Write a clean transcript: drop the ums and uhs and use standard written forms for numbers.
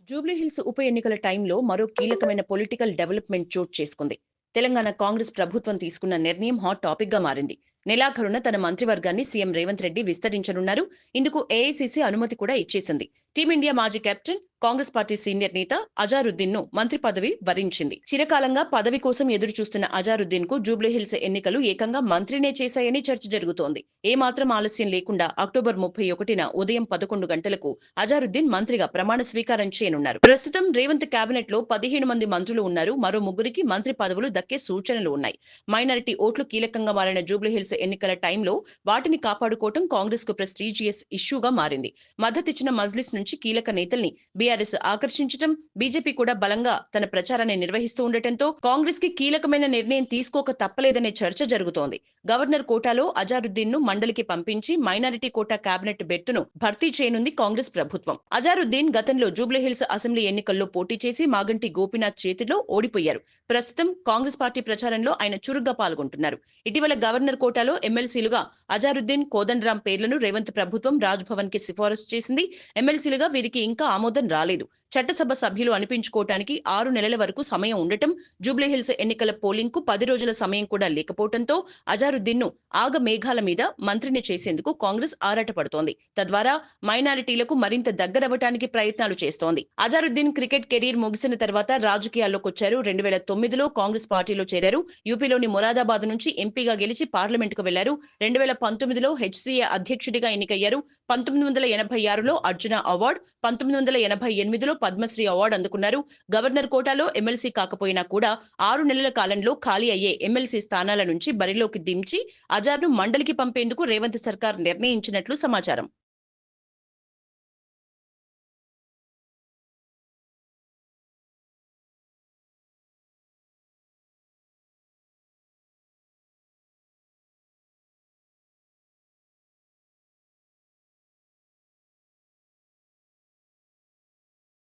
జూబ్లీహిల్స్ ఉప ఎన్నికల టైంలో మరో కీలకమైన పొలిటికల్ డెవలప్మెంట్ చోటు చేసుకుంది. తెలంగాణ కాంగ్రెస్ ప్రభుత్వం తీసుకున్న నిర్ణయం హాట్ టాపిక్ గా మారింది. నెలాఖరున తన మంత్రివర్గాన్ని సీఎం రేవంత్ రెడ్డి విస్తరించనున్నారు. ఇందుకు ఏఐసీసీ అనుమతి కూడా ఇచ్చేసింది. టీమిండియా మాజీ కెప్టెన్, కాంగ్రెస్ పార్టీ సీనియర్ నేత అజారుద్దీన్ ను మంత్రి పదవి వరించింది. చిరకాలంగా పదవి కోసం ఎదురు చూస్తున్న అజారుద్దీన్ కు జూబ్లీహిల్స్ ఎన్నికలు ఏకంగా మంత్రినే చేశాయని చర్చ జరుగుతోంది. ఏమాత్రం ఆలస్యం లేకుండా అక్టోబర్ 31న ఉదయం 11 గంటలకు అజారుద్దీన్ మంత్రిగా ప్రమాణ స్వీకారం చేయనున్నారు. ప్రస్తుతం రేవంత్ కేబినెట్ లో 15 మంది మంత్రులు ఉన్నారు. మరో ముగ్గురికి మంత్రి పదవులు దక్కే సూచనలు ఉన్నాయి. మైనారిటీ ఓట్లు కీలకంగా మారిన జూబ్లీహిల్స్ ఎన్నికల టైంలో వాటిని కాపాడుకోవటం కాంగ్రెస్ కు ప్రెస్టీజియస్ ఇష్యూగా మారింది. మద్దతిచ్చిన మజ్లిస్ నుంచి కీలక నేతల్ని బీఆర్ఎస్ ఆకర్షించడం, బీజేపీ కూడా బలంగా తన ప్రచారాన్ని నిర్వహిస్తూ ఉండటంతో కాంగ్రెస్ కి కీలకమైన నిర్ణయం తీసుకోక తప్పలేదనే చర్చ జరుగుతోంది. గవర్నర్ కోటాలో అజారుద్దీన్ ను మండలికి పంపించి మైనారిటీ కోటా కేబినెట్ బెర్తును భర్తీ చేయనుంది కాంగ్రెస్ ప్రభుత్వం. అజారుద్దీన్ గతంలో జూబ్లీహిల్స్ అసెంబ్లీ ఎన్నికల్లో పోటీ చేసి మాగంటి గోపీనాథ్ చేతిలో ఓడిపోయారు. ప్రస్తుతం కాంగ్రెస్ పార్టీ ప్రచారంలో ఆయన చురుగ్గా పాల్గొంటున్నారు. ఇటీవల గవర్నర్ కోటాలో ఎమ్మెల్సీలుగా అజారుద్దీన్, కోదండరాం పేర్లను రేవంత్ ప్రభుత్వం రాజ్ భవన్ కి సిఫారసు చేసింది. ఎమ్మెల్సీలుగా వీరికి ఇంకా ఆమోదం రాలేదు. చట్టసభ సభ్యులు అనిపించుకోవటానికి 6 నెలల వరకు సమయం ఉండటం, జూబ్లీహిల్స్ ఎన్నికల పోలింగ్ కు 10 రోజుల సమయం కూడా లేకపోవడంతో అజారుద్దీన్ ను ఆగ మేఘాల మీద మంత్రిని చేసేందుకు కాంగ్రెస్ ఆరాటపడుతోంది. తద్వారా మైనారిటీలకు మరింత దగ్గరవ్వటానికి ప్రయత్నాలు చేస్తోంది. అజారుద్దీన్ క్రికెట్ కెరీర్ ముగిసిన తర్వాత రాజకీయాల్లోకొచ్చారు. 2009లో కాంగ్రెస్ పార్టీలో చేరారు. యూపీలోని మొరాదాబాద్ నుంచి ఎంపీగా గెలిచి పార్లమెంటుకు వెళ్లారు. 2019లో హెచ్సీఏ అధ్యక్షుడిగా ఎన్నికయ్యారు. 1986లో అర్జున అవార్డు, 1988లో పద్మశ్రీ అవార్డు అందుకున్నారు. గవర్నర్ కోటాలో ఎమ్మెల్సీ కాకపోయినా కూడా 6 నెలల కాలంలో ఖాళీ అయ్యే ఎమ్మెల్సీ స్థానాల నుంచి బరిలోకి దించి అజార్ను మండలికి పంపేందుకు రేవంత్ సర్కార్ నిర్ణయించినట్లు సమాచారం.